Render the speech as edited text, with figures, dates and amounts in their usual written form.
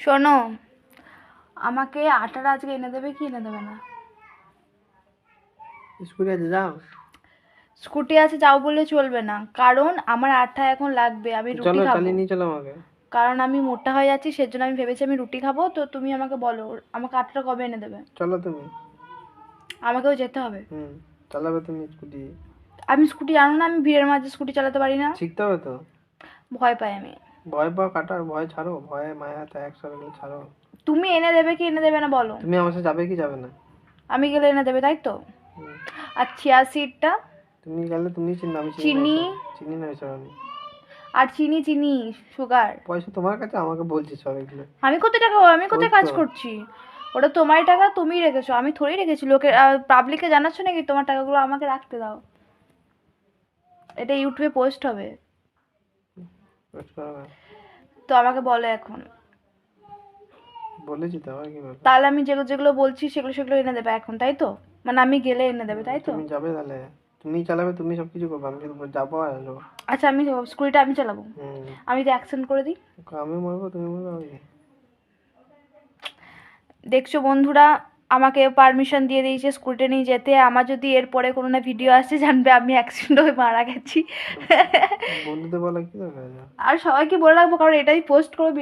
শোনো, আমাকে আটাটা আজকে এনে দেবে কি এনে দেবে না? স্কুলে আছে যাও। স্কুটি আছে যাও বললে চলবে না, কারণ আমার আটা এখন লাগবে, আমি রুটি চলো খাবো। চালিয়ে নিয়ে চলো আমাকে। কারণ আমি মোটা হয়ে যাচ্ছি, সেজন্য আমি ভেবেছি আমি রুটি খাবো। তো তুমি আমাকে বলো, আমাকে আটাটা কবে এনে দেবে? চলো তুমি। আমাকেও যেতে হবে। চালাবে তুমি স্কুটি? আমি স্কুটি জানো না, আমি ভিড়ের মাঝে স্কুটি চালাতে পারি না, শিখতে হবে তো। ভয় পাই আমি। ভয় পাও কাটার ভয় ছাড়ো, ভয়ে মায়া ত্যাগ সবগুলো ছাড়ো। তুমি এনে দেবে কি এনে দেবে না বলো? তুমি আমার সাথে যাবে কি যাবে না? আমি গেলে এনে দেবে, তাই তো? হুম, আর চিয়া সিডটা, তুমি গেলে তুমি চিনবে, আমি চিনি না চিনি, এসব। চিনি না এসব আমি। আর চিনি চিনি সুগার। পয়সা তোমার কাছে, আমাকে বলছি সব এগুলো। আমি কোথায় টাকা, আমি কোথায় ওই কাজ তো। করছি? ওটা তোমার টাকা, তুমিই রেখেছো, আমি থোড়ি রেখেছি। লোকে পাবলিককে জানাচ্ছ নাকি তোমার টাকাগুলো আমাকে রাখতে দাও? এটা ইউটিউবে পোস্ট হবে। খোঁজ করো না। তো আমাকে বলো এখন। বলেছি তো, আবার কি বলবো? তাহলে আমি যেগুলো যেগুলো বলছি সেগুলো সেগুলো এনে দেবে এখন, তাই তো? মানে আমি গেলে এনে দেবে, তাই তো? তুমি যাবে তাহলে, তুমি চালাবে, তুমি সবকিছু করবে, আমি শুধু যাবো আর আসবো। আচ্ছা, আমি স্কুটিটা আমি চালাবো। হুম। আমি তো অ্যাক্সিডেন্ট করে দিই। আমি মরবো তুমি মরবে আমি। দেখছো বন্ধুরা, আমাকে পারমিশন দিয়ে দিয়েছে স্কুটিটা নিয়ে যেতে। আমার যদি এরপরে কোনো না ভিডিও আসছে, জানবে আমি অ্যাক্সিডেন্ট হয়ে মারা গেছি। বন্ধুদের বলা কি দরকার আছে? আর সবাইকে বলে রাখবো, কারণ এটাই পোস্ট করবো।